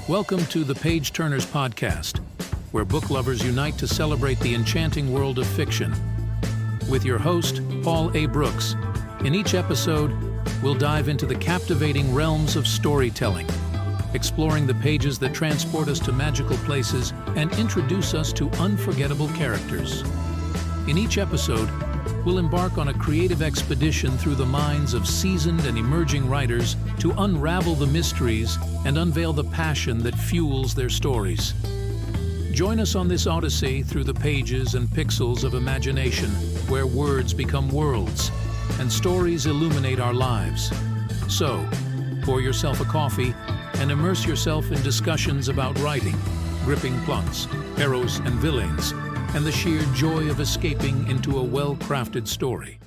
Welcome to the Page Turnerz podcast, where book lovers unite to celebrate the enchanting world of fiction. With your host, Paul A. Brooks. In each episode, we'll dive into the captivating realms of storytelling, exploring the pages that transport us to magical places and introduce us to unforgettable characters. In each episode, we'll embark on a creative expedition through the minds of seasoned and emerging writers to unravel the mysteries and unveil the passion that fuels their stories. Join us on this odyssey through the pages and pixels of imagination, where words become worlds and stories illuminate our lives. So, pour yourself a coffee and immerse yourself in discussions about writing, gripping plots, heroes and villains, and the sheer joy of escaping into a well-crafted story.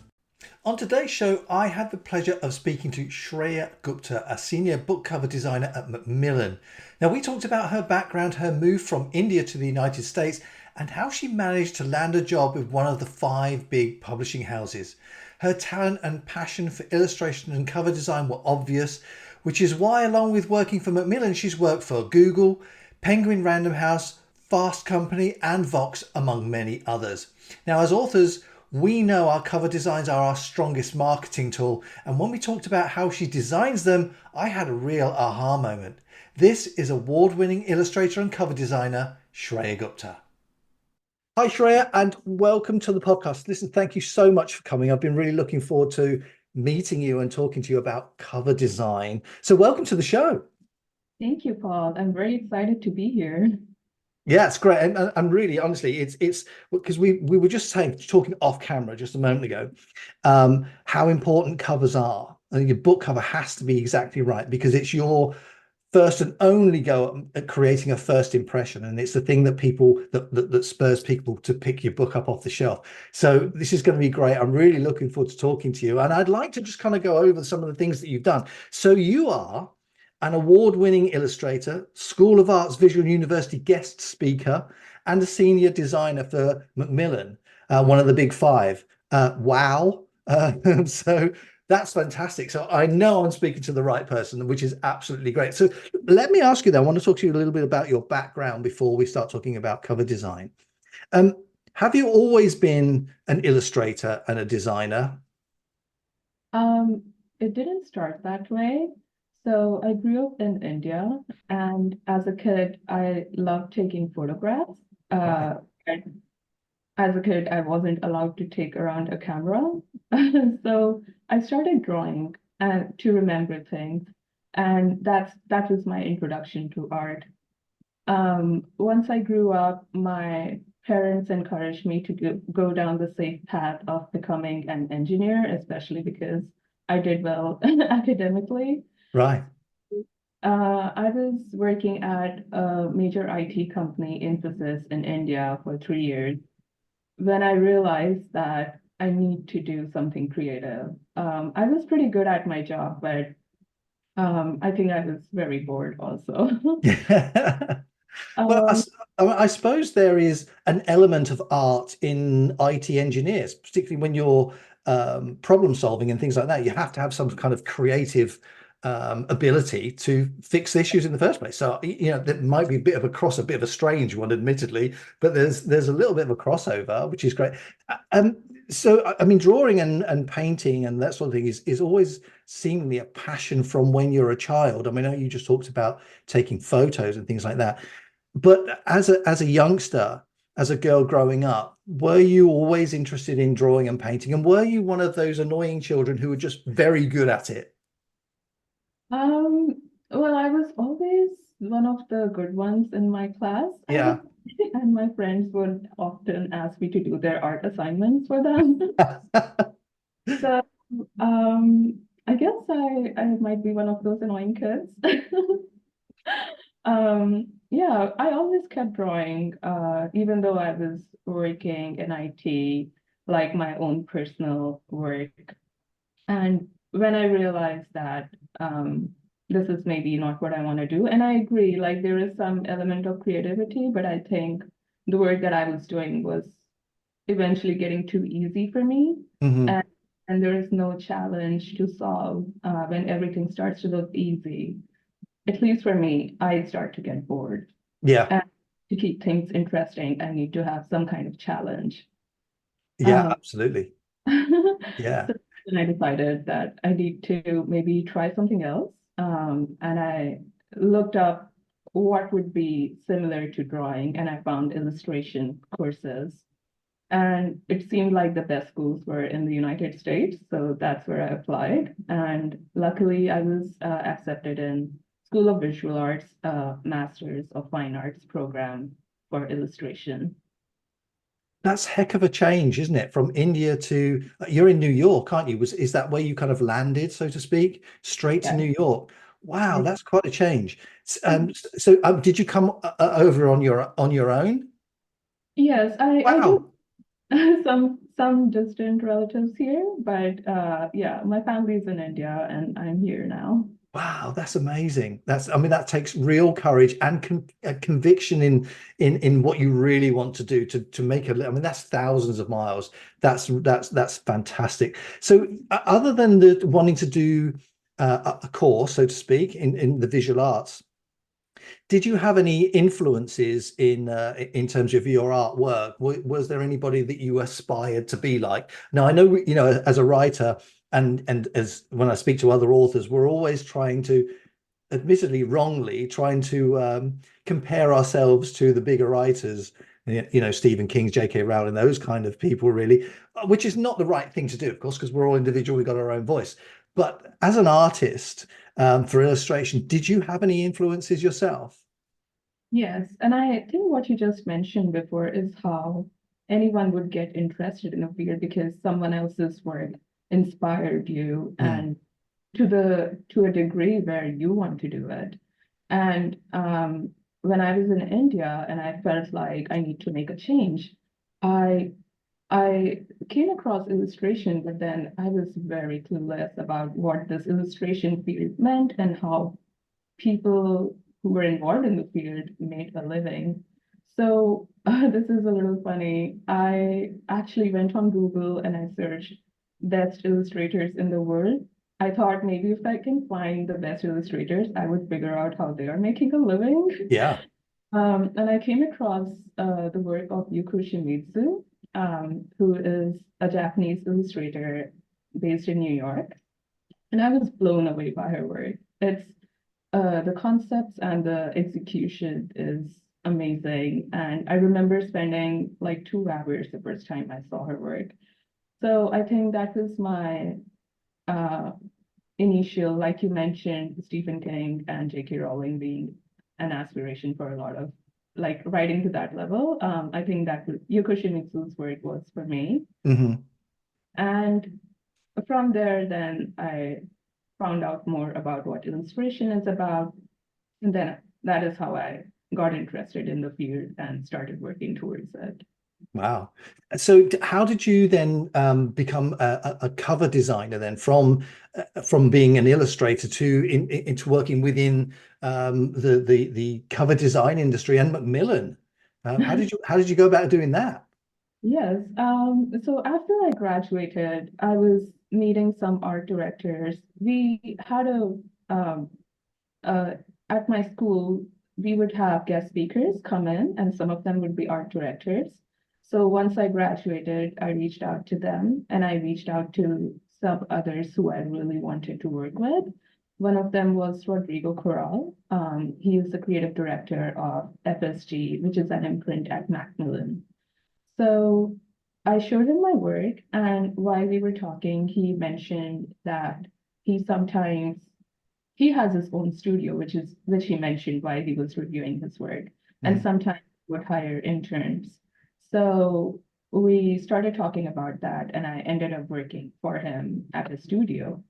On today's show, I had the pleasure of speaking to Shreya Gupta, a senior book cover designer at Macmillan. Now, we talked about her background, her move from India to the United States, and how she managed to land a job with one of the 5 big publishing houses. Her talent and passion for illustration and cover design were obvious, which is why, along with working for Macmillan, she's worked for Google, Penguin Random House, Fast Company and Vox, among many others. Now, as authors, we know our cover designs are our strongest marketing tool, and when we talked about how she designs them, I had a real aha moment. This is award-winning illustrator and cover designer Shreya Gupta. Hi Shreya, and welcome to the podcast. Listen, thank you so much for coming. I've been really looking forward to meeting you and talking to you about cover design. So welcome to the show. Thank you, Paul. I'm very excited to be here. Yeah, it's great. And really, honestly, it's because we were just talking off camera just a moment ago, how important covers are. And your book cover has to be exactly right because it's your first and only go at creating a first impression. And it's the thing that that spurs people to pick your book up off the shelf. So this is going to be great. I'm really looking forward to talking to you. And I'd like to just kind of go over some of the things that you've done. So you are an award-winning illustrator, School of Arts Visual University guest speaker, and a senior designer for Macmillan, one of the big 5. Wow. So that's fantastic. So I know I'm speaking to the right person, which is absolutely great. So let me ask you then, I want to talk to you a little bit about your background before we start talking about cover design. Have you always been an illustrator and a designer? It didn't start that way. So I grew up in India, and as a kid, I loved taking photographs. As a kid, I wasn't allowed to take around a camera. So I started drawing to remember things. And that was my introduction to art. Once I grew up, my parents encouraged me to go down the safe path of becoming an engineer, especially because I did well academically. Right. I was working at a major IT company, Infosys, in India for 3 years when I realized that I need to do something creative. I was pretty good at my job, but I think I was very bored also. Well, I suppose there is an element of art in IT engineers, particularly when you're problem solving and things like that. You have to have some kind of creative ability to fix issues in the first place. So, there might be a bit of a strange one, admittedly, but there's a little bit of a crossover, which is great. So, I mean, drawing and painting and that sort of thing is always seemingly a passion from when you're a child. I mean, I know you just talked about taking photos and things like that, but as a youngster, as a girl growing up, were you always interested in drawing and painting? And were you one of those annoying children who were just very good at it? Well, I was always one of the good ones in my class. Yeah. And my friends would often ask me to do their art assignments for them. So, I guess I might be one of those annoying kids. Yeah, I always kept drawing, even though I was working in IT, like my own personal work. And when I realized that this is maybe not what I want to do, and I agree, like there is some element of creativity, but I think the work that I was doing was eventually getting too easy for me. Mm-hmm. And there is no challenge to solve when everything starts to look easy. at least for me, I start to get bored. Yeah, And to keep things interesting, I need to have some kind of challenge. yeah, Um, absolutely. Yeah. so then I decided that I need to maybe try something else. And I looked up what would be similar to drawing, and I found illustration courses. And it seemed like the best schools were in the United States, so that's where I applied. And luckily, I was accepted in School of Visual Arts, Masters of Fine Arts program for illustration. That's heck of a change, isn't it? From India to you're in New York, aren't you? Is that where you kind of landed, so to speak, straight to Yeah. New York? Wow, that's quite a change. So, did you come over on your own? Yes, I do Wow. some distant relatives here, but yeah, my family's in India and I'm here now. Wow, that's amazing. I mean, that takes real courage and conviction in what you really want to do to make I mean, that's thousands of miles. That's fantastic. So, other than the wanting to do a course, so to speak, in the visual arts, did you have any influences in terms of your artwork? Was there anybody that you aspired to be like? Now, I know, as a writer and as when I speak to other authors, we're always trying to, admittedly wrongly, trying to compare ourselves to the bigger writers, Stephen King's, J.K. Rowling, those kind of people, really, which is not the right thing to do, of course, because we're all individual, we've got our own voice. But as an artist, for illustration, did you have any influences yourself? Yes, and I think what you just mentioned before is how anyone would get interested in a field because someone else's work inspired you Mm, and to a degree where you want to do it. And when I was in India and I felt like I need to make a change, I I came across illustration, but then I was very clueless about what this illustration field meant and how people who were involved in the field made a living. So this is a little funny. I actually went on Google and I searched best illustrators in the world. I thought maybe if I can find the best illustrators, I would figure out how they are making a living. yeah. And I came across the work of Yuko Shimizu, who is a Japanese illustrator based in New York. And I was blown away by her work. It's the concepts and the execution is amazing. And I remember spending like 2 hours the first time I saw her work. So I think that was my uh, initial, like you mentioned, Stephen King and J.K. Rowling being an aspiration for a lot of like writing to that level. I think that Yuko Shimizu's work was for me. Hmm. And from there, then I found out more about what illustration is about. And then that is how I got interested in the field and started working towards it. Wow. So how did you then become a cover designer then from being an illustrator into working within the cover design industry and Macmillan? How did you go about doing that? Yes. So after I graduated, I was meeting some art directors. We had um, uh, at my school, we would have guest speakers come in, and some of them would be art directors. So once I graduated, I reached out to them, and I reached out to some others who I really wanted to work with. One of them was Rodrigo Corral. He is the creative director of FSG, which is an imprint at Macmillan. So I showed him my work, and while we were talking, he mentioned that he sometimes he has his own studio, which he mentioned while he was reviewing his work, and Mm. sometimes would hire interns. So we started talking about that, and I ended up working for him at his studio.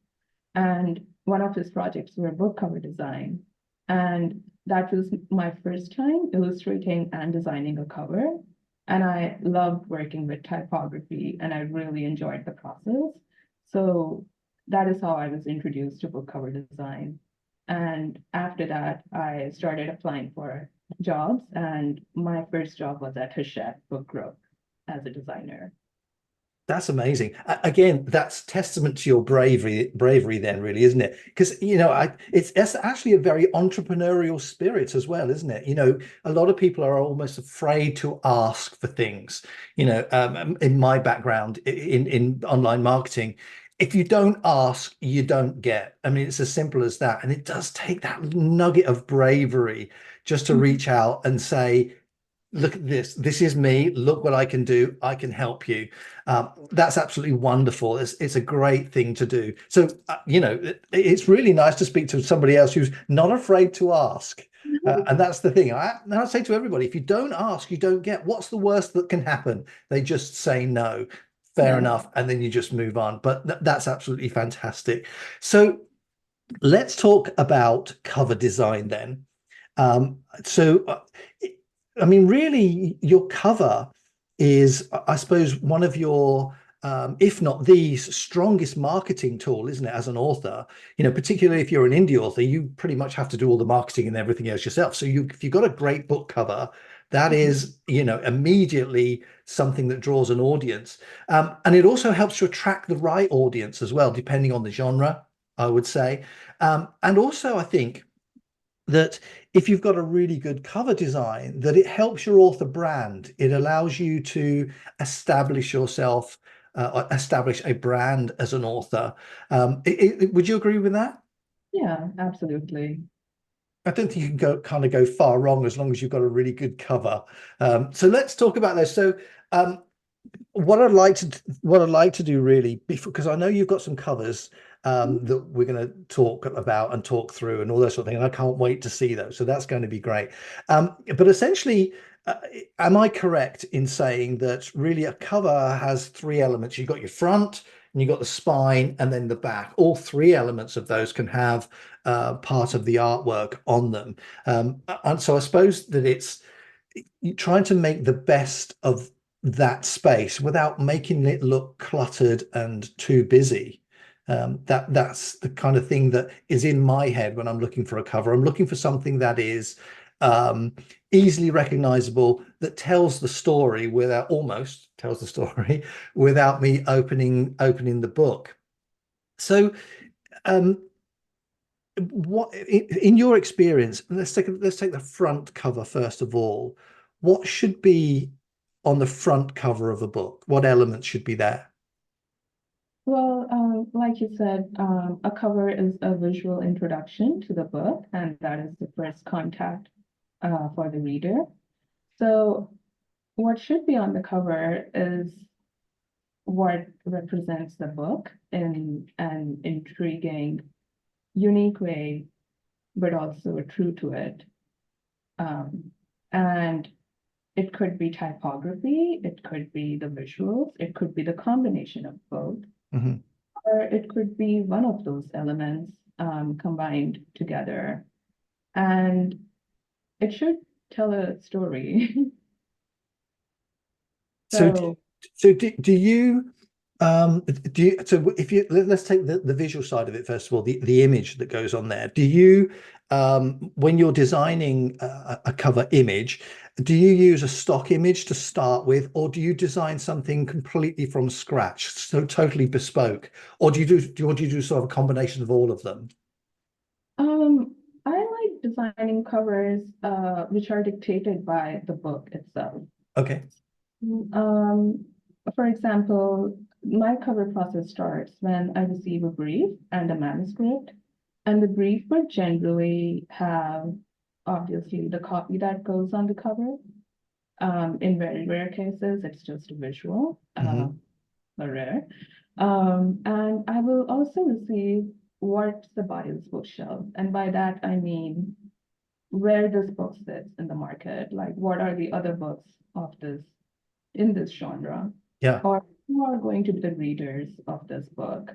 And one of his projects were book cover design. And that was my first time illustrating and designing a cover. And I loved working with typography and I really enjoyed the process. So that is how I was introduced to book cover design. And after that, I started applying for jobs. And my first job was at Hachette Book Group as a designer. That's amazing. Again, that's testament to your bravery then, really, isn't it? Because, it's actually a very entrepreneurial spirit as well, isn't it? A lot of people are almost afraid to ask for things. In my background in online marketing, if you don't ask, you don't get. I mean, it's as simple as that. And it does take that nugget of bravery just to Mhm. reach out and say, look at this. This is me. Look what I can do. I can help you. That's absolutely wonderful. It's a great thing to do. So, it's really nice to speak to somebody else who's not afraid to ask. And that's the thing. I say to everybody, if you don't ask, you don't get. What's the worst that can happen? They just say no. Fair Yes. enough. And then you just move on. But that's absolutely fantastic. So let's talk about cover design then. So, I mean, really, your cover is, I suppose, one of your, if not the strongest marketing tool, isn't it, as an author? Particularly if you're an indie author, you pretty much have to do all the marketing and everything else yourself. So if you've got a great book cover, that Mhm. is, immediately something that draws an audience. And it also helps to attract the right audience as well, depending on the genre, I would say. And also, I think that if you've got a really good cover design, that it helps your author brand. It allows you to establish yourself, establish a brand as an author. Would you agree with that? Yeah, absolutely. I don't think you can go far wrong as long as you've got a really good cover. So let's talk about those. So what I'd like to do really, because I know you've got some covers that we're going to talk about and talk through and all that sort of thing, and I can't wait to see those. So that's going to be great. But essentially, uh, am I correct in saying that really a cover has three elements? You've got your front, and you've got the spine, and then the back. All three elements of those can have part of the artwork on them. And so I suppose that it's trying to make the best of that space without making it look cluttered and too busy. That's the kind of thing that is in my head when I'm looking for a cover. I'm looking for something that is um, easily recognizable, that tells the story without almost tells the story without me opening the book. So, um, what in your experience, let's take the front cover first of all. What should be on the front cover of a book? What elements should be there? Well, like you said, a cover is a visual introduction to the book, and that is the first contact for the reader. So, what should be on the cover is what represents the book in an intriguing, unique way, but also true to it. Um, and it could be typography, it could be the visuals, it could be the combination of both, Mhm. or it could be one of those elements combined together. And it should tell a story. So, do, So, so do you so if you let's take the visual side of it first of all, the image that goes on there. Do you when you're designing a cover image, do you use a stock image to start with, or do you design something completely from scratch, so totally bespoke, or do you do sort of a combination of all of them? I like designing covers which are dictated by the book itself. Okay. Um, for example, my cover process starts when I receive a brief and a manuscript, and the brief would generally have obviously the copy that goes on the cover. In very rare cases, it's just a visual, Hmm. but rare. And I will also receive what's the body of this bookshelf, and by that I mean where this book sits in the market, like what are the other books of this in this genre, Yeah. or who are going to be the readers of this book.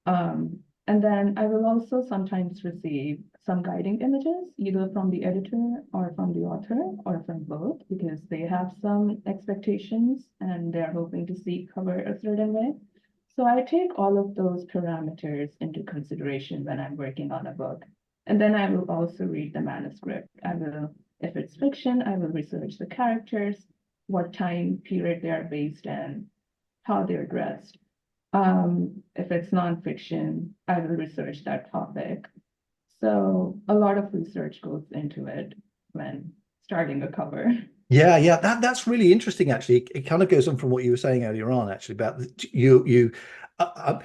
Um, and then I will also sometimes receive some guiding images, either from the editor or from the author or from both, because they have some expectations and they're hoping to see cover a certain way. So I take all of those parameters into consideration when I'm working on a book. And then I will also read the manuscript. I will, if it's fiction, I will research the characters, what time period they are based in, how they're dressed. If it's nonfiction, I will research that topic. So a lot of research goes into it when starting a cover. Yeah, that's really interesting. Actually, it kind of goes on from what you were saying earlier on, actually, about you.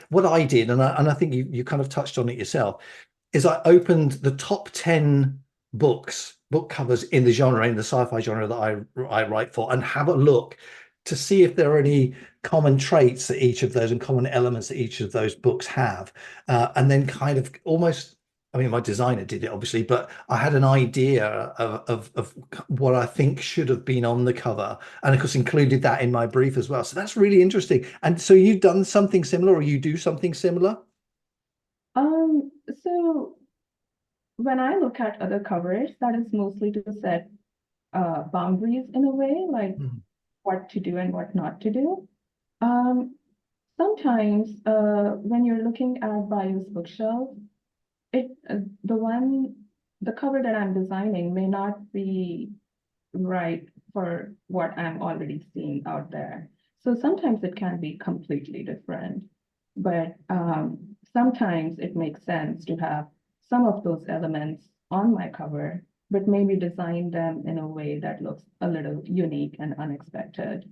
What I did, and I think you kind of touched on it yourself, is I opened the top 10 book covers in the genre, in the sci-fi genre that I write for, and have a look to see if there are any common traits that each of those and common elements that each of those books have, and then kind of almost. I mean, my designer did it, obviously, but I had an idea of what I think should have been on the cover, and of course included that in my brief as well. So that's really interesting. And so you've done something similar, or you do something similar? So when I look at other covers, that is mostly to set boundaries in a way, like Mhm. what to do and what not to do. Um, Sometimes when you're looking at Bayou's bookshelf, it the cover that I'm designing may not be right for what I'm already seeing out there. So sometimes it can be completely different, but sometimes it makes sense to have some of those elements on my cover, but maybe design them in a way that looks a little unique and unexpected.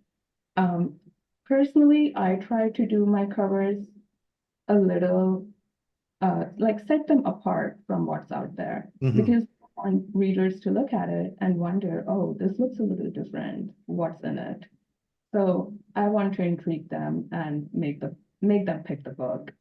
Um, Personally, I try to do my covers a little like set them apart from what's out there, Mhm. because I want readers to look at it and wonder, oh, this looks a little different. What's in it? So I want to intrigue them and make them pick the book.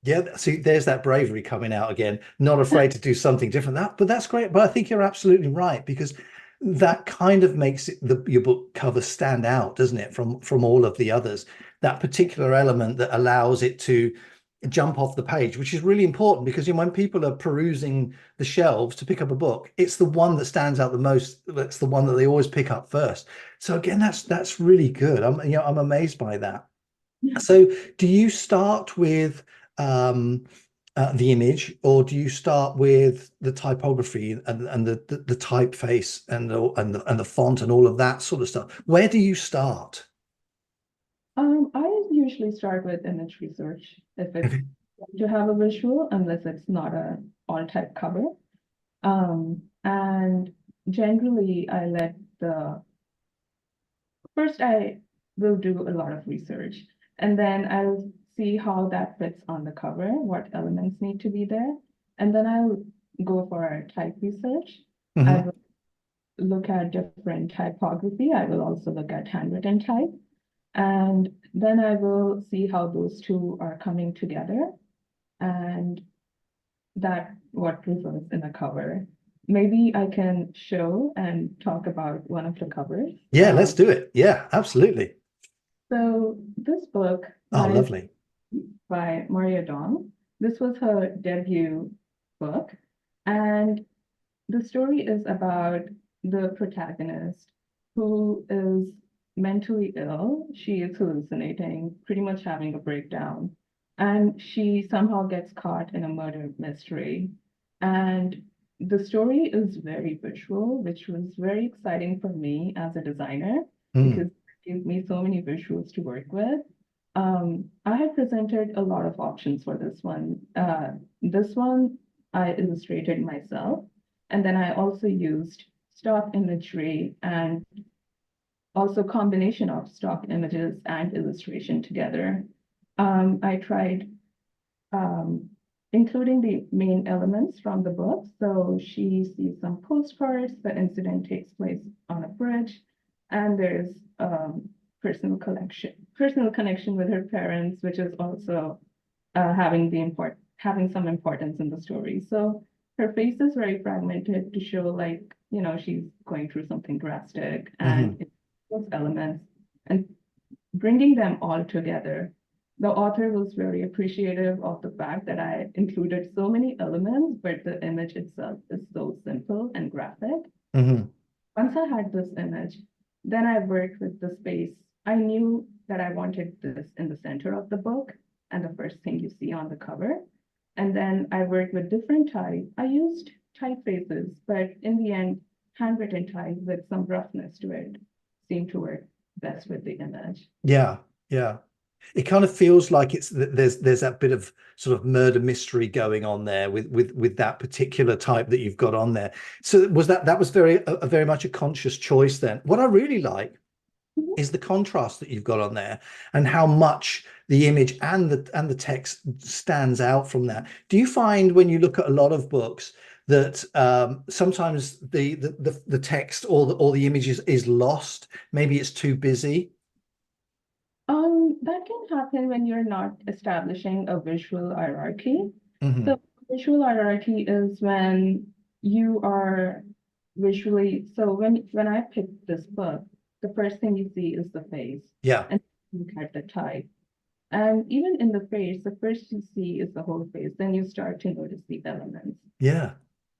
Yeah, see, there's that bravery coming out again. Not afraid to do something different. But that's great. But I think you're absolutely right, because that kind of makes your book cover stand out, doesn't it, from all of the others? That particular element that allows it to jump off the page, which is really important, because when people are perusing the shelves to pick up a book, it's the one that stands out the most. That's the one that they always pick up first. So again, that's really good. I'm amazed by that. So do you start with um, the image, or do you start with the typography and the typeface and the font and all of that sort of stuff? Where do you start? I usually start with image research if it's to have a visual, unless it's not a all type cover. And generally, I let the first I will do a lot of research, and then I'll see how that fits on the cover, what elements need to be there, and then I'll go for a type research. I Mhm. will look at different typography. I will also look at handwritten type, and then I will see how those two are coming together, and that what results in a cover. Maybe I can show and talk about one of the covers. Yeah, let's do it. Yeah, absolutely. So this book Oh, lovely. by Maria Dawn, this was her debut book, and the story is about the protagonist who is mentally ill. She is hallucinating, pretty much having a breakdown, and she somehow gets caught in a murder mystery. And the story is very visual, which was very exciting for me as a designer Mm. because it gives me so many visuals to work with. I had presented a lot of options for this one. This one I illustrated myself, and then I also used stock imagery and also combination of stock images and illustration together. I tried um, including the main elements from the book. So she sees some postcards. The incident takes place on a bridge, and there's personal connection with her parents, which is also having some importance in the story. So her face is very fragmented to show like, she's going through something drastic, and Mhm. it's those elements and bringing them all together. The author was very appreciative of the fact that I included so many elements, but the image itself is so simple and graphic. Mhm. Once I had this image, then I worked with the space. I knew that I wanted this in the center of the book and the first thing you see on the cover. And then I worked with different types. I used typefaces, but in the end, handwritten type with some roughness to it seemed to work best with the image. Yeah, yeah. It kind of feels like there's that bit of sort of murder mystery going on there with that particular type that you've got on there. So was that was very much a conscious choice then. What I really like Mhm. is the contrast that you've got on there and how much the image and the text stands out from that. Do you find when you look at a lot of books that sometimes the text or the image is lost? Maybe it's too busy. That can happen when you're not establishing a visual hierarchy. Hmm. So visual hierarchy is when you are visually, so when I picked this book, the first thing you see is the face Yeah, and look at the type. And even in the face, the first you see is the whole face, then you start to notice the elements, yeah.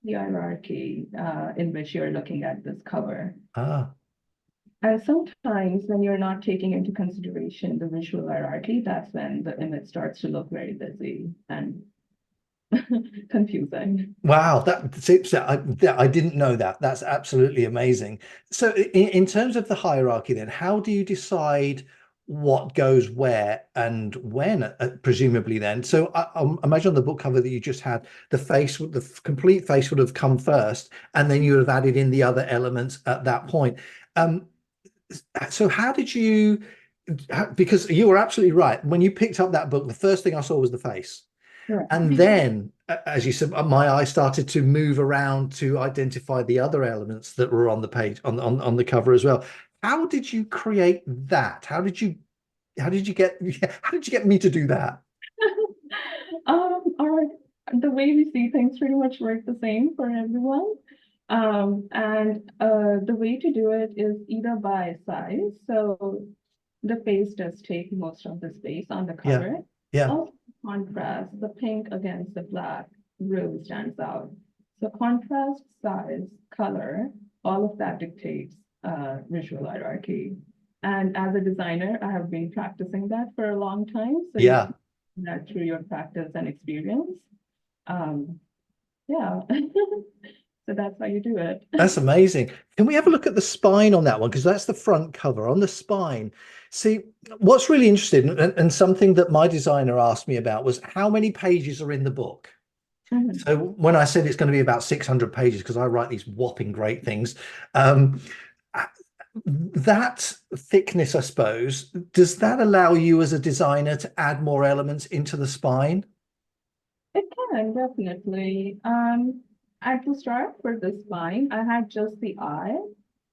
the hierarchy in which you're looking at this cover. Ah. And sometimes when you're not taking into consideration the visual hierarchy, that's when the image starts to look very busy and confusing. Wow, I didn't know that. That's absolutely amazing. So in terms of the hierarchy then, how do you decide what goes where and when, presumably then? So I imagine on the book cover that you just had, the complete face would have come first, and then you would have added in the other elements at that point. Um, so how did you, because you were absolutely right. When you picked up that book, the first thing I saw was the face. Right. And then, as you said, my eye started to move around to identify the other elements that were on the page, on the cover as well. How did you create that? How did you get how did you get me to do that? Our the way we see things pretty much work the same for everyone. And the way to do it is either by size. So the face does take most of the space on the Yeah, cover. yeah, Also, contrast, the pink against the black really stands out. So contrast, size, color, all of that dictates visual hierarchy. And as a designer, I have been practicing that for a long time. So you yeah. can do that through your practice and experience. Um, yeah. So that's how you do it. That's amazing. Can we have a look at the spine on that one? Because that's the front cover. On the spine, see, what's really interesting and something that my designer asked me about was how many pages are in the book? Mhm. So when I said it's going to be about 600 pages, because I write these whopping great things, um, that thickness, I suppose, does that allow you as a designer to add more elements into the spine? It can definitely. At the start for this spine, I had just the eye,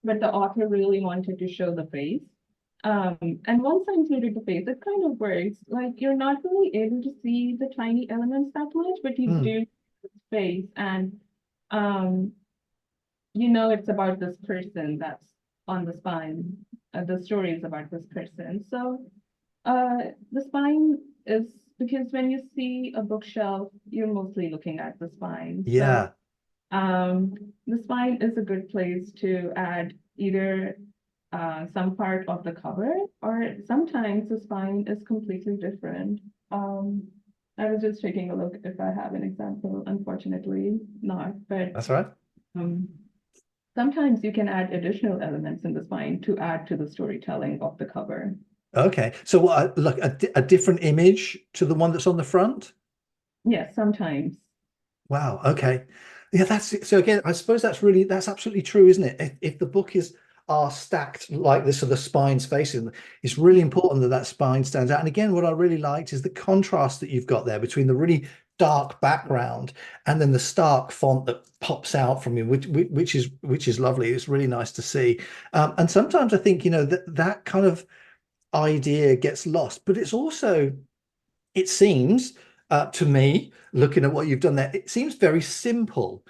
but the author really wanted to show the face. And once I included the face, it kind of works. Like you're not really able to see the tiny elements that much, but you Hmm. do see the face, and um, you know it's about this person that's on the spine. The story is about this person. So the spine is because when you see a bookshelf, you're mostly looking at the spine. So Yeah. um, the spine is a good place to add either some part of the cover, or sometimes the spine is completely different. I was just taking a look if I have an example. Unfortunately, not, but That's right. um, sometimes you can add additional elements in the spine to add to the storytelling of the cover. Okay. So what, look, a different image to the one that's on the front? Yes, sometimes. Wow. Okay. Yeah, that's so again, I suppose that's absolutely true, isn't it? If the book is are stacked like this, so the spine's facing, it's really important that that spine stands out. And again, what I really liked is the contrast that you've got there between the really dark background and then the stark font that pops out from you, which is lovely. It's really nice to see. And sometimes I think, that kind of idea gets lost, but it's also it seems to me, looking at what you've done there, it seems very simple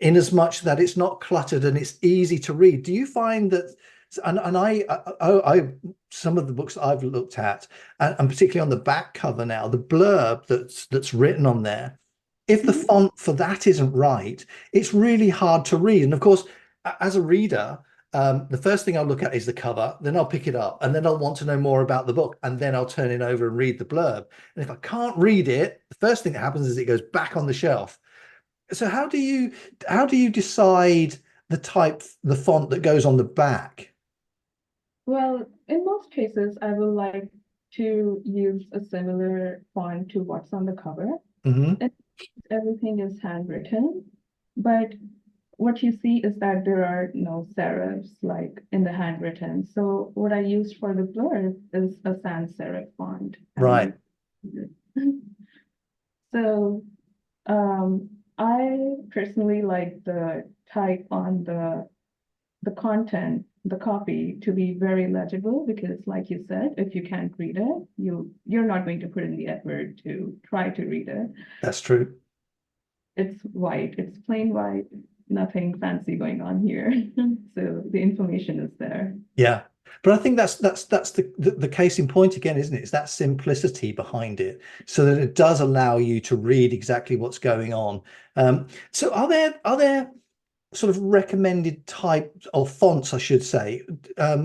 in as much that it's not cluttered and it's easy to read. Do you find that, and some of the books I've looked at, and particularly on the back cover now, the blurb that's written on there, if the Mhm. font for that isn't right, it's really hard to read. And of course, as a reader, the first thing I'll look at is the cover, then I'll pick it up, and then I'll want to know more about the book, and then I'll turn it over and read the blurb. And if I can't read it, the first thing that happens is it goes back on the shelf. So how do you decide the font that goes on the back? Well, in most cases, I will like to use a similar font to what's on the cover. Hmm. And everything is handwritten, but what you see is that there are no serifs like in the handwritten. So what I used for the blurb is a sans serif font. Right. So I personally like the type on the content, the copy to be very legible because like you said, if you can't read it, you're not going to put in the effort to try to read it. That's true. It's white, it's plain white, nothing fancy going on here. So the information is there. Yeah. But I think that's the case in point again, isn't it? It's that simplicity behind it, so that it does allow you to read exactly what's going on. So are there sort of recommended types of fonts, I should say,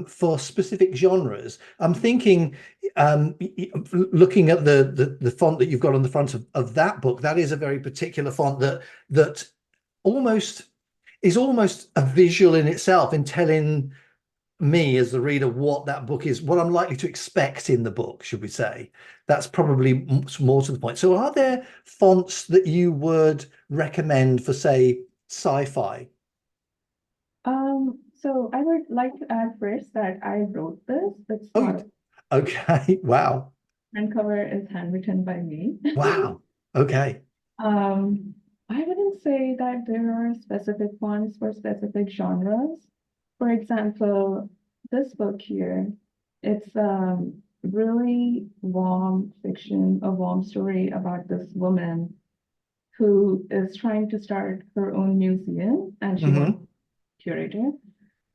for specific genres? I'm thinking, looking at the font that you've got on the front of that book, that is a very particular font that almost is almost a visual in itself in telling me as the reader what that book is, what I'm likely to expect in the book, should we say. That's probably more to the point. So are there fonts that you would recommend for, say, sci-fi? So I would like to add first that I wrote this. It's Oh, not okay. Wow. front cover is handwritten by me. Wow. Okay. I wouldn't say that there are specific fonts for specific genres. For example, this book here, it's really warm fiction, a warm story about this woman who is trying to start her own museum and she wants Hmm. to curate it.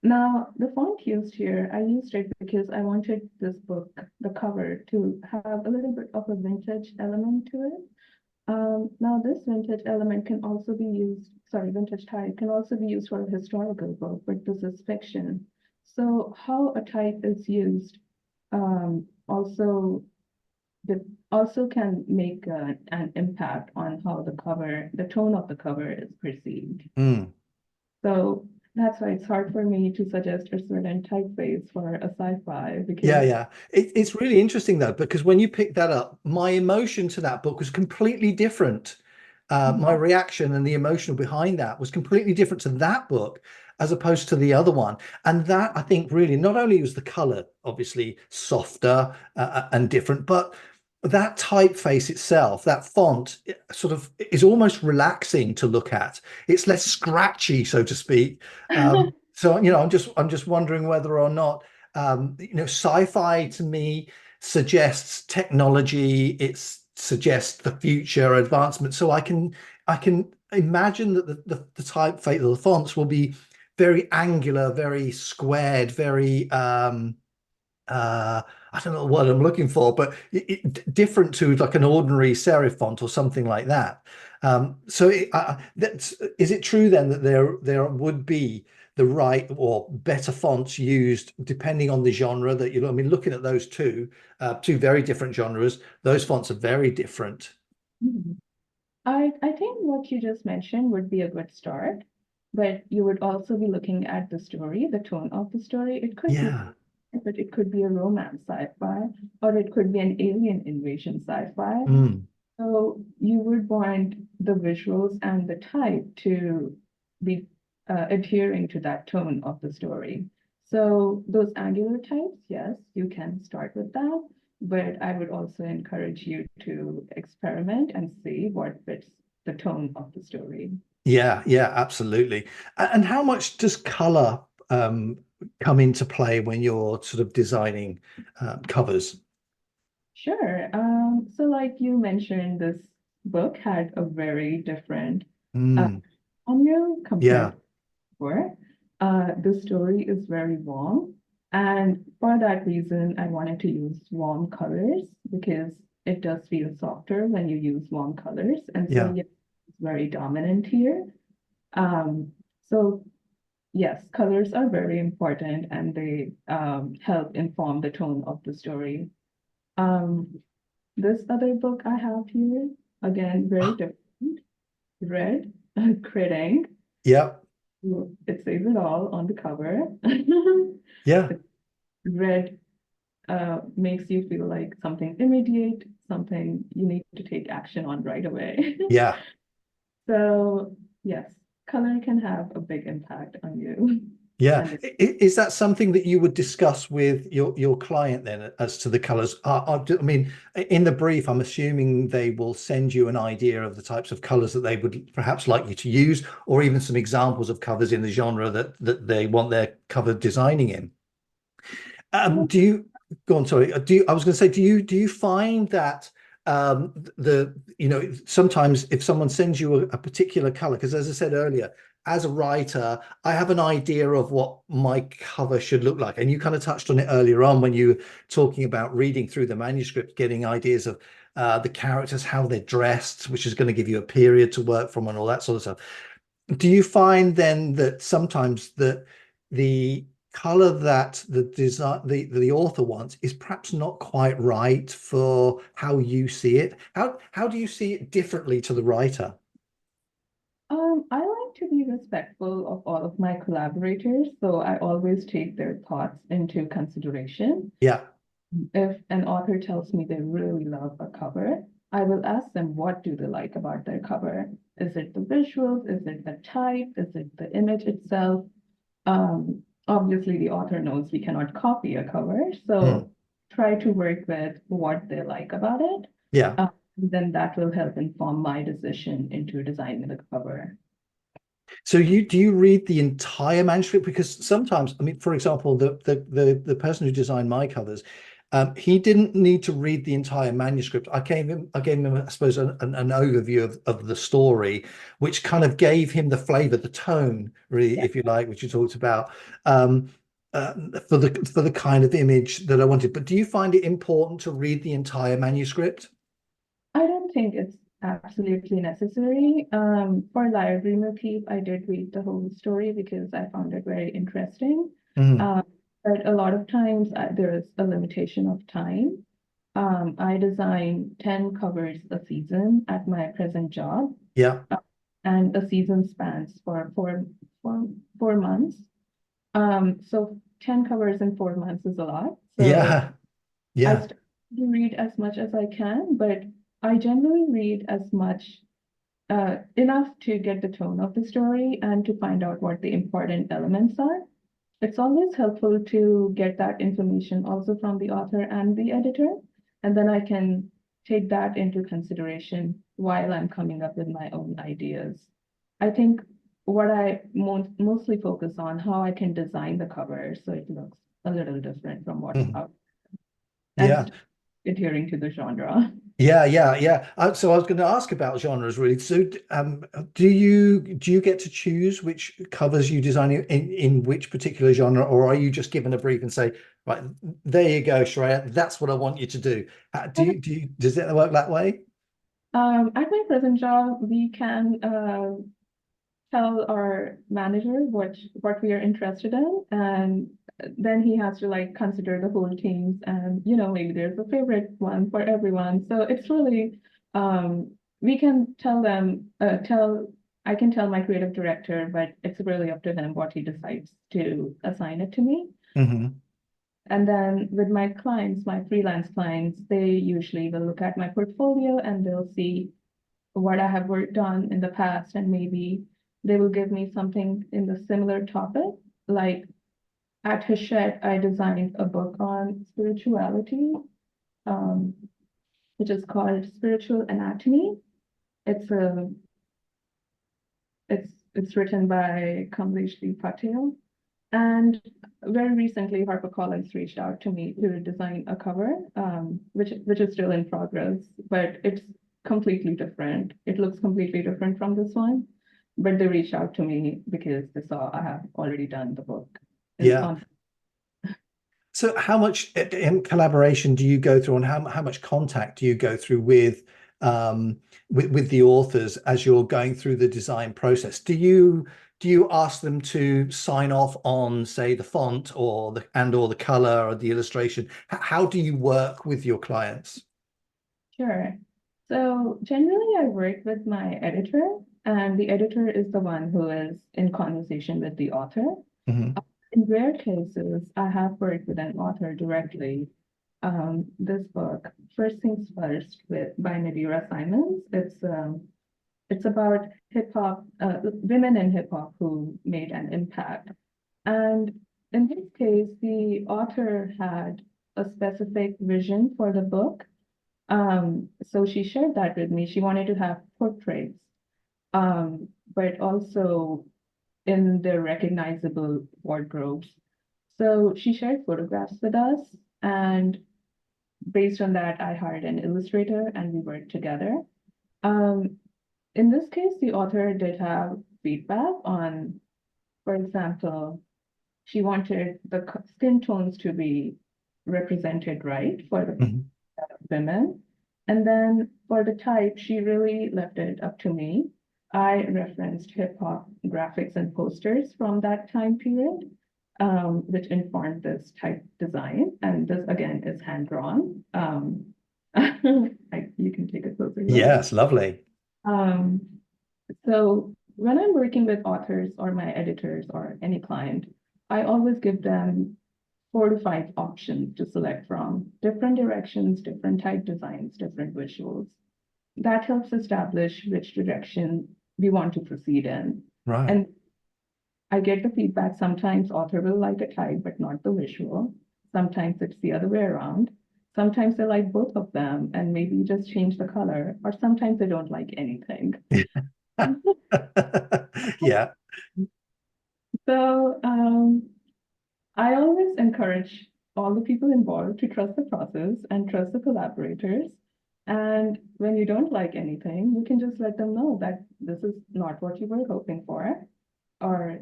Now, the font used here, I used it because I wanted this book, the cover, to have a little bit of a vintage element to it. Now this vintage element can also be used, sorry, vintage type can also be used for a historical book, but this is fiction. So how a type is used also also can make an impact on how the cover, the tone of the cover is perceived. Mm. So that's why it's hard for me to suggest a certain typeface for a sci-fi Yeah, because yeah. It's really interesting though, because when you picked that up, my emotion to that book was completely different. My reaction and the emotional behind that was completely different to that book as opposed to the other one. And that I think really not only was the color obviously softer and different, but that typeface itself, that font, sort of is almost relaxing to look at. It's less scratchy, so to speak. So I'm just wondering whether or not sci-fi to me suggests technology. It suggests the future advancement. So I can imagine that the typeface of the fonts will be very angular, very squared, very I don't know what I'm looking for, but different to like an ordinary serif font or something like that. Is it true then that there would be the right or better fonts used depending on the genre that I mean, looking at those two very different genres, those fonts are very different. I think what you just mentioned would be a good start, but you would also be looking at the story, the tone of the story. It could be, Yeah. but it could be a romance sci-fi, or it could be an alien invasion sci-fi. Mm. So you would want the visuals and the type to be adhering to that tone of the story. So those angular types, yes, you can start with that, but I would also encourage you to experiment and see what fits the tone of the story. Yeah, yeah, absolutely. And how much does color come into play when you're sort of designing covers? Sure. So like you mentioned, this book had a very different uh, Mm. genre compared Yeah, to before. The story is very warm, and for that reason, I wanted to use warm colors because it does feel softer when you use warm colors, and so yeah, yeah, it's very dominant here. Um, so yes, colors are very important, and they help inform the tone of the story. Um, this other book I have here, again, very different. Red, Critting. yeah, It says it all on the cover. yeah. Red makes you feel like something immediate, something you need to take action on right away. Yeah. So yes, color can have a big impact on you. Yeah. And Is that something that you would discuss with your client then as to the colors? I mean, in the brief, I'm assuming they will send you an idea of the types of colors that they would perhaps like you to use, or even some examples of covers in the genre that they want their cover designing in. Do you go on? Sorry. I was going to say, do you find that sometimes if someone sends you a particular color, because as I said earlier, as a writer, I have an idea of what my cover should look like, and you kind of touched on it earlier on when you were talking about reading through the manuscript, getting ideas of the characters, how they're dressed, which is going to give you a period to work from, and all that sort of stuff. Do you find then that sometimes the color that the author wants is perhaps not quite right for how you see it? How do you see it differently to the writer? I like to be respectful of all of my collaborators, so I always take their thoughts into consideration. Yeah. If an author tells me they really love a cover, I will ask them what do they like about their cover. Is it the visuals? Is it the type? Is it the image itself? Obviously, the author knows we cannot copy a cover, so try to work with what they like about it. Yeah. Then that will help inform my decision into designing the cover. So do you read the entire manuscript? Because sometimes, I mean, for example, the person who designed my covers, he didn't need to read the entire manuscript. I gave him, I suppose, an overview of the story, which kind of gave him the flavor, the tone, really, if you like, which you talked about, for the kind of image that I wanted. But do you find it important to read the entire manuscript? I don't think it's absolutely necessary. For Library Motif, I did read the whole story because I found it very interesting. But a lot of times there is a limitation of time. I design 10 covers a season at my present job. Yeah. And a season spans for 4 months. So 10 covers in 4 months is a lot. So Yeah. Yeah. I start to read as much as I can, but I generally read as much enough to get the tone of the story and to find out what the important elements are. It's always helpful to get that information also from the author and the editor, and then I can take that into consideration while I'm coming up with my own ideas. I think what I mostly focus on how I can design the cover so it looks a little different from what's out and Yeah. adhering to the genre. Yeah. So I was going to ask about genres, really. So, do you get to choose which covers you design in which particular genre, or are you just given a brief and say, right, there you go, Shreya, that's what I want you to do? Does it work that way? At my present job, we can tell our manager what we are interested in, and then he has to like consider the whole teams, and maybe there's a favorite one for everyone. So it's really we can tell them I can tell my creative director, but it's really up to him what he decides to assign it to me. And then with my clients, my freelance clients, they usually will look at my portfolio and they'll see what I have worked on in the past, and maybe they will give me something in the similar topic. Like at Hachette, I designed a book on spirituality, which is called Spiritual Anatomy. It's written by Kamlesh Patel. And very recently, HarperCollins reached out to me to design a cover, which is still in progress, but it's completely different. It looks completely different from this one, but they reached out to me because they saw I have already done the book. Yeah. So how much in collaboration do you go through, and how much contact do you go through with the authors as you're going through the design process? Do you ask them to sign off on, say, the font or the color or the illustration? How do you work with your clients? Sure. So generally I work with my editor, and the editor is the one who is in conversation with the author. In rare cases, I have worked with an author directly, this book, First Things First, by Nadira Simons. It's about hip hop, women in hip hop who made an impact. And in this case, the author had a specific vision for the book. So she shared that with me. She wanted to have portraits, but also in their recognizable wardrobes. So she shared photographs with us, and based on that, I hired an illustrator and we worked together. Um, in this case, the author did have feedback on, for example, she wanted the skin tones to be represented right for the Mhm. women. And then for the type, she really left it up to me. I referenced hip hop graphics and posters from that time period, which informed this type design. And this again is hand drawn. You can take a closer look. Yes, lovely. Um, so when I'm working with authors or my editors or any client, I always give them 4 to 5 options to select from, different directions, different type designs, different visuals. That helps establish which direction we want to proceed in. Right. And I get the feedback, sometimes author will like a type, but not the visual. Sometimes it's the other way around. Sometimes they like both of them and maybe just change the color, or sometimes they don't like anything. Yeah. So I always encourage all the people involved to trust the process and trust the collaborators. And when you don't like anything, you can just let them know that this is not what you were hoping for. Or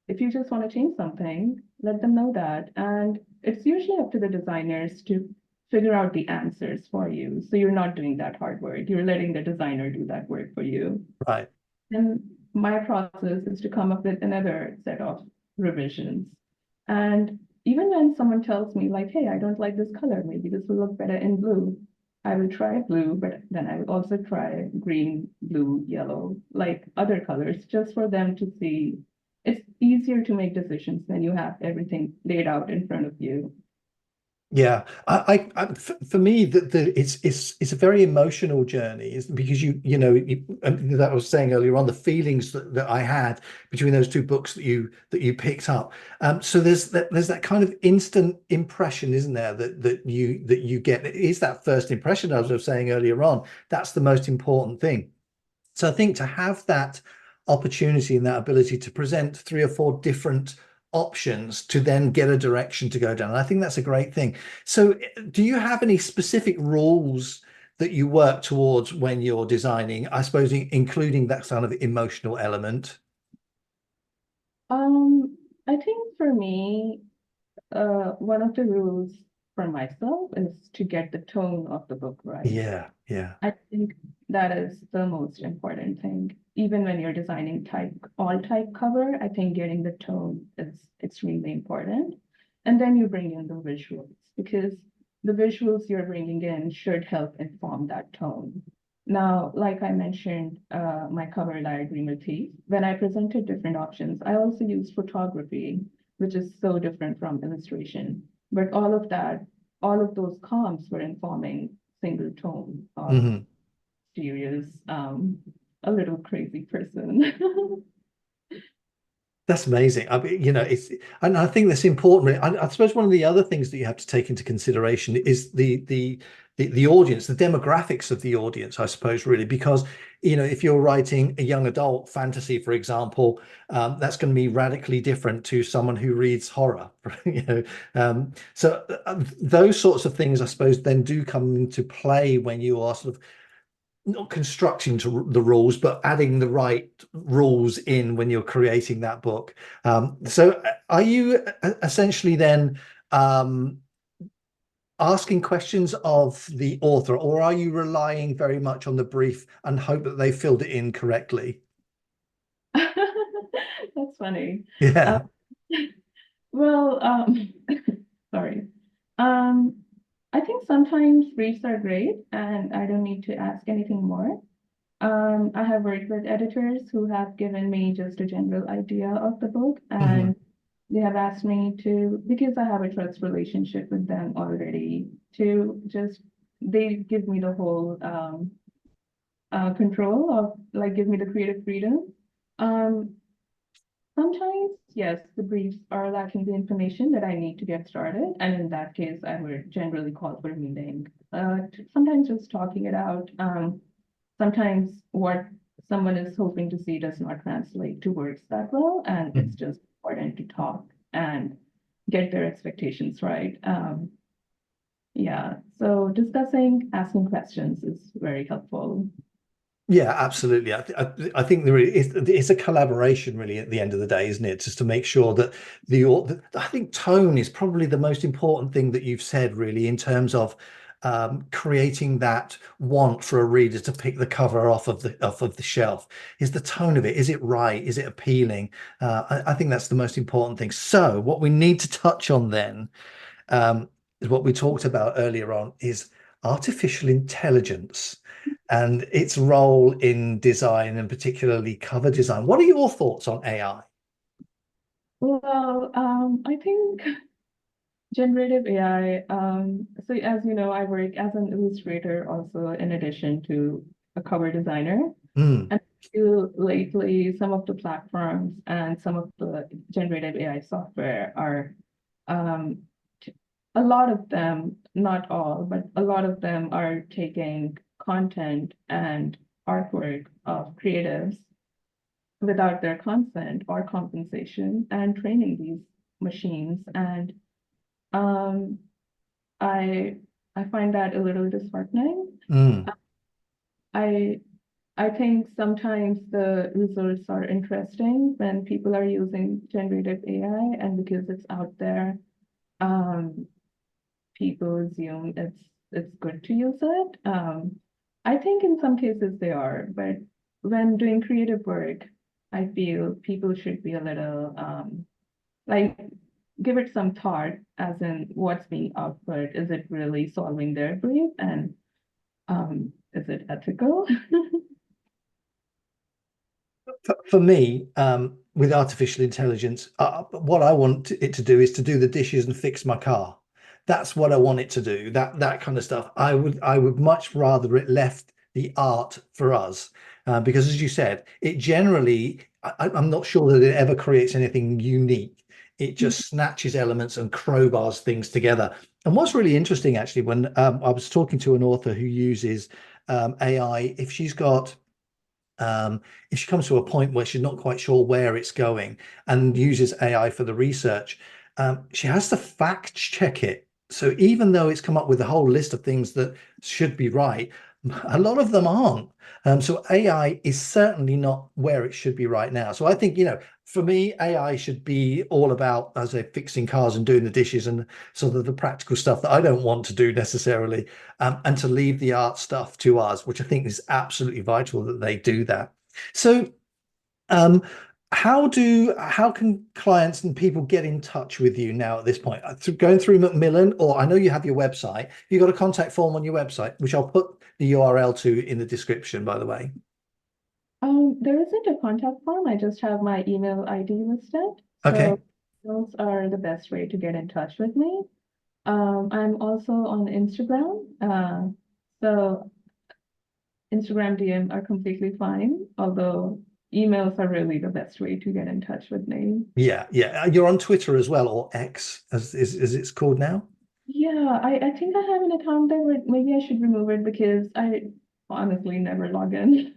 if you just want to change something, let them know that. And it's usually up to the designers to figure out the answers for you. So you're not doing that hard work. You're letting the designer do that work for you. Right. And my process is to come up with another set of revisions. And even when someone tells me like, hey, I don't like this color, maybe this will look better in blue, I will try blue, but then I will also try green, blue, yellow, like other colors, just for them to see. It's easier to make decisions when you have everything laid out in front of you. Yeah, for me, it's a very emotional journey, because that I was saying earlier on, the feelings that I had between those two books that you picked up. So there's that kind of instant impression, isn't there? That you get. It is that first impression, as I was saying earlier on. That's the most important thing. So I think to have that opportunity and that ability to present 3 or 4 different options to then get a direction to go down, I think that's a great thing. So do you have any specific rules that you work towards when you're designing, I suppose, including that kind of emotional element? I think for me, one of the rules for myself is to get the tone of the book right. Yeah, yeah. I think that is the most important thing. Even when you're designing all type cover, I think getting the tone is extremely important. And then you bring in the visuals, because the visuals you're bringing in should help inform that tone. Now, like I mentioned, my cover diagram with Thief, when I presented different options, I also used photography, which is so different from illustration. But all of those comps were informing single tone of Hmm. serious, a little crazy person. That's amazing. I mean, and I think that's important. I suppose one of the other things that you have to take into consideration is the audience, the demographics of the audience, I suppose, really, because if you're writing a young adult fantasy, for example, that's going to be radically different to someone who reads horror. So those sorts of things, I suppose, then do come into play when you are sort of not constructing to the rules, but adding the right rules in when you're creating that book. So are you essentially then asking questions of the author, or are you relying very much on the brief and hope that they filled it in correctly? That's funny. Uh, Yeah. well, sorry. I think sometimes briefs are great and I don't need to ask anything more. I have worked with editors who have given me just a general idea of the book, Hmm. and they have asked me to, because I have a trust relationship with them already, to just, they give me the whole control of, like, give me the creative freedom. Um, Sometimes, yes, the briefs are lacking the information that I need to get started, and in that case, I would generally call for a meeting. Sometimes just talking it out. Sometimes what someone is hoping to see does not translate to words that well, and it's just important to talk and get their expectations right. Yeah, so discussing, asking questions is very helpful. Yeah, absolutely. I think there is, it's a collaboration really at the end of the day, isn't it? Just to make sure that I think tone is probably the most important thing that you've said really in terms of creating that want for a reader to pick the cover off of the shelf. Is the tone of it, is it right? Is it appealing? I think that's the most important thing. So what we need to touch on then is what we talked about earlier on, is artificial intelligence and its role in design and particularly cover design. What are your thoughts on AI? Well, I think generative AI, so as you know, I work as an illustrator also in addition to a cover designer. Mm, And I feel lately some of the platforms and some of the generative AI software are um, a lot of them, not all, but a lot of them are taking content and artwork of creatives without their consent or compensation and training these machines. And um, I I find that a little disheartening. mm, I I think sometimes the results are interesting when people are using generative AI, and because it's out there, um, people assume it's good to use it. I think in some cases they are, but when doing creative work, I feel people should be a little like give it some thought, as in what's being output. Is it really solving their brief, and is it ethical? for me, with artificial intelligence, what I want it to do is to do the dishes and fix my car. That's what I want it to do. That kind of stuff. I would much rather it left the art for us, because as you said, it generally, I'm not sure that it ever creates anything unique. It just snatches elements and crowbars things together. And what's really interesting, actually, when I was talking to an author who uses AI, if she comes to a point where she's not quite sure where it's going and uses AI for the research, she has to fact check it. So even though it's come up with a whole list of things that should be right, a lot of them aren't. So AI is certainly not where it should be right now. So I think, for me, AI should be all about, as I say, fixing cars and doing the dishes and sort of the practical stuff that I don't want to do necessarily, and to leave the art stuff to us, which I think is absolutely vital that they do that. So, um, how can clients and people get in touch with you now at this point? Going through Macmillan, or I know you have your website. You got a contact form on your website, which I'll put the URL to in the description, by the way. There isn't a contact form. I just have my email ID listed. Okay. So those are the best way to get in touch with me. I'm also on Instagram. So Instagram DM are completely fine, although emails are really the best way to get in touch with me. Yeah, yeah. You're on Twitter as well, or X, as it's called now. Yeah, I think I have an account there, but maybe I should remove it because I honestly never log in.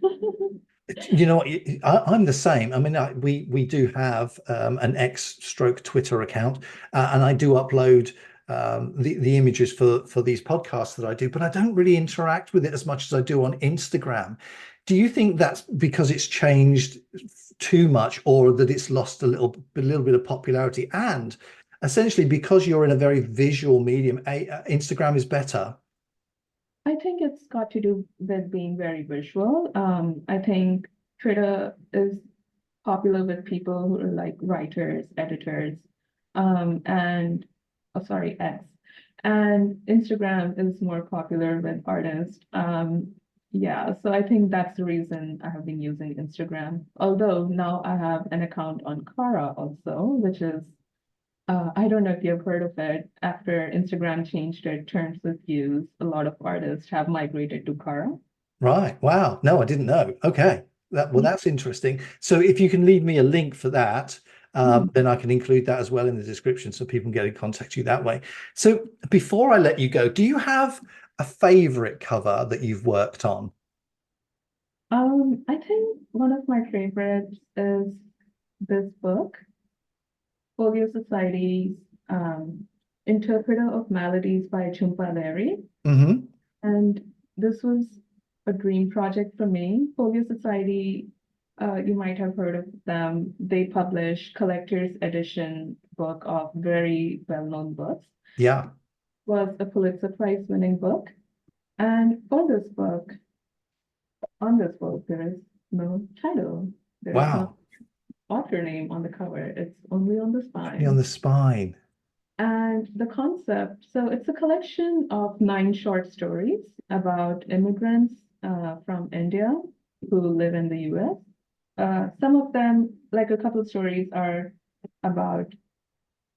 You know what? I'm the same. I mean, we do have an X stroke Twitter account, and I do upload the images for these podcasts that I do, but I don't really interact with it as much as I do on Instagram. Do you think that's because it's changed too much, or that it's lost a little bit of popularity? And essentially, because you're in a very visual medium, Instagram is better. I think it's got to do with being very visual. I think Twitter is popular with people who are like writers, editors, and oh, sorry, X. And Instagram is more popular with artists. Yeah, so I think that's the reason I have been using Instagram. Although now I have an account on Kara also, which is I don't know if you've heard of it. After Instagram changed their terms of use, a lot of artists have migrated to Cara. Right. Wow. No, I didn't know. Okay. That's interesting. So if you can leave me a link for that, then I can include that as well in the description so people can get in contact with you that way. So before I let you go, do you have a favorite cover that you've worked on? I think one of my favorites is this book, Folio Society's Interpreter of Maladies by Jhumpa Lahiri. Hmm. And this was a dream project for me. Folio Society, you might have heard of them. They publish collector's edition book of very well-known books. Yeah. Was a Pulitzer Prize winning book. And for this book, on this book, there is no title. There is no Wow. author name on the cover. It's only on the Be on spine. the spine. And the concept, so it's a collection of 9 short stories about immigrants from India who live in the US. Some of them, like a couple of stories, are about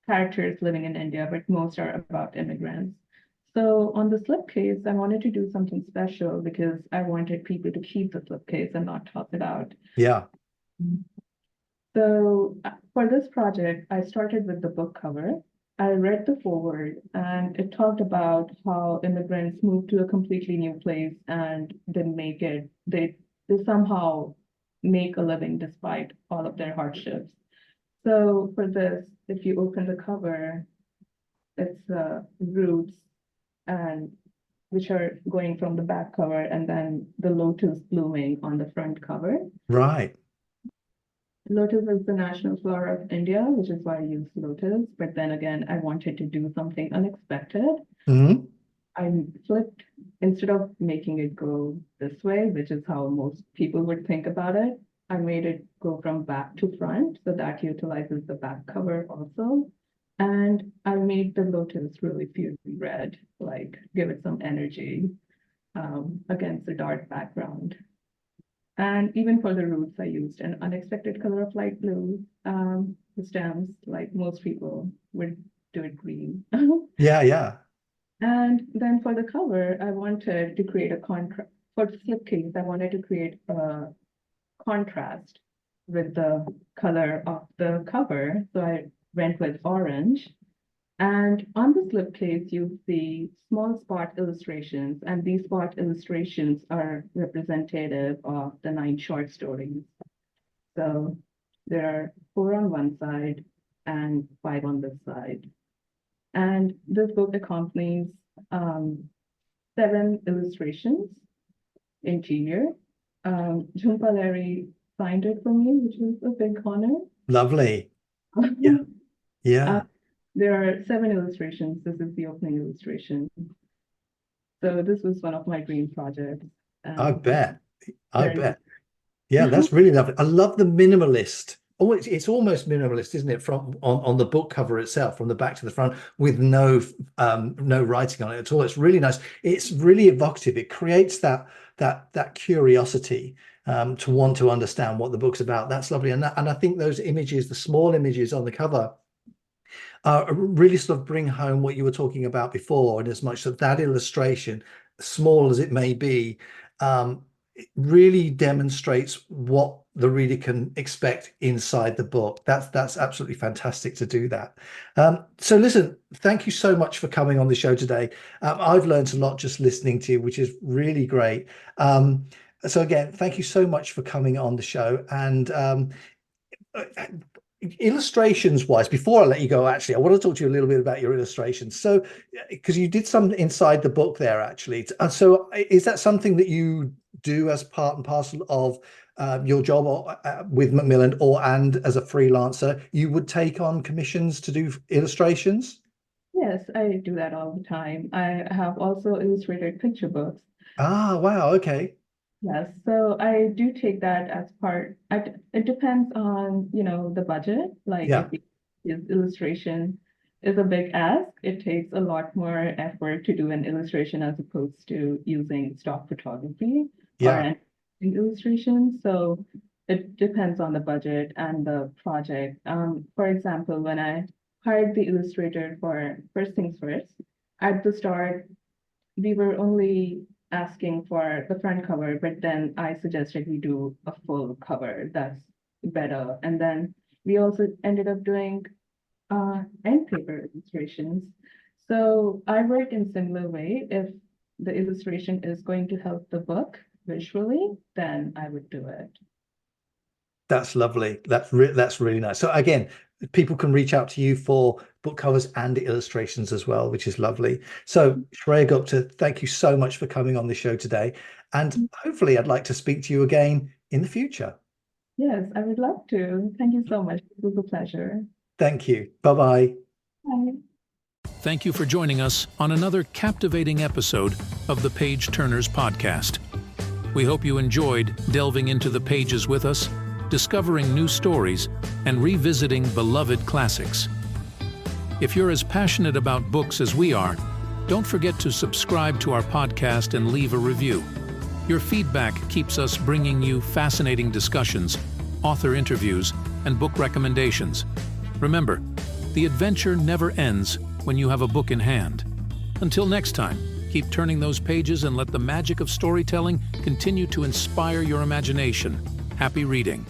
characters living in India, but most are about immigrants. So on the slipcase, I wanted to do something special because I wanted people to keep the slipcase and not toss it out. Yeah. So for this project, I started with the book cover. I read the foreword and it talked about how immigrants move to a completely new place and they somehow make a living despite all of their hardships. So for this, if you open the cover, it's roots and which are going from the back cover and then the lotus blooming on the front cover. Right. Lotus is the national flower of India, which is why I used lotus. But then again, I wanted to do something unexpected. Hmm. I flipped, instead of making it go this way, which is how most people would think about it, I made it go from back to front. So that utilizes the back cover also. And I made the lotus really fiery red, like give it some energy against the dark background. And even for the roots, I used an unexpected color of light blue. The stems, like most people, would do it green. Yeah. Yeah. And then for the cover, I wanted to create a contrast. For the slipcase, I wanted to create a contrast with the color of the cover. So I went with orange. And on the slipcase, you see small spot illustrations, and these spot illustrations are representative of the 9 short stories. So there are 4 on one side and 5 on this side. And this book accompanies 7 illustrations, interior. Jhumpa Lahiri signed it for me, which was a big honor. Lovely. Yeah. Uh, Yeah. there are 7 illustrations. This is the opening illustration. So this was one of my dream projects. I bet. I Very bet. Yeah, that's really lovely. I love the minimalist. Oh, it's almost minimalist, isn't it? From on the book cover itself, from the back to the front, with no writing on it at all. It's really nice. It's really evocative. It creates that curiosity to want to understand what the book's about. That's lovely. And I think those images, the small images on the cover, really sort of bring home what you were talking about before, and as much that illustration, small as it may be, it really demonstrates what the reader can expect inside the book. That's absolutely fantastic to do that. So listen, thank you so much for coming on the show today. I've learned a lot just listening to you, which is really great. So again, thank you so much for coming on the show. And illustrations wise, before I let you go, actually, I want to talk to you a little bit about your illustrations. So, because you did some inside the book there, actually. So, is that something that you do as part and parcel of your job or, with Macmillan, or and as a freelancer, you would take on commissions to do illustrations? Yes, I do that all the time. I have also illustrated picture books. Ah, wow. Okay. Yes, so I do take that as part. It depends on, the budget. Like Yeah. if his illustration is a big ask, it takes a lot more effort to do an illustration as opposed to using stock photography or Yeah. an illustration. So it depends on the budget and the project. For example, when I hired the illustrator for first things first. At the start, we were only asking for the front cover, but then I suggested we do a full cover. That's better. And then we also ended up doing end paper illustrations. So I work in similar way. If the illustration is going to help the book visually, then I would do it. That's lovely. That's really nice. So again, people can reach out to you for book covers and illustrations as well, which is lovely. So Shreya Gupta, thank you so much for coming on the show today. And hopefully I'd like to speak to you again in the future. Yes, I would love to. Thank you so much. It was a pleasure. Thank you. Bye-bye. Bye. Thank you for joining us on another captivating episode of the Page Turnerz podcast. We hope you enjoyed delving into the pages with us, discovering new stories, and revisiting beloved classics. If you're as passionate about books as we are, don't forget to subscribe to our podcast and leave a review. Your feedback keeps us bringing you fascinating discussions, author interviews, and book recommendations. Remember, the adventure never ends when you have a book in hand. Until next time, keep turning those pages and let the magic of storytelling continue to inspire your imagination. Happy reading.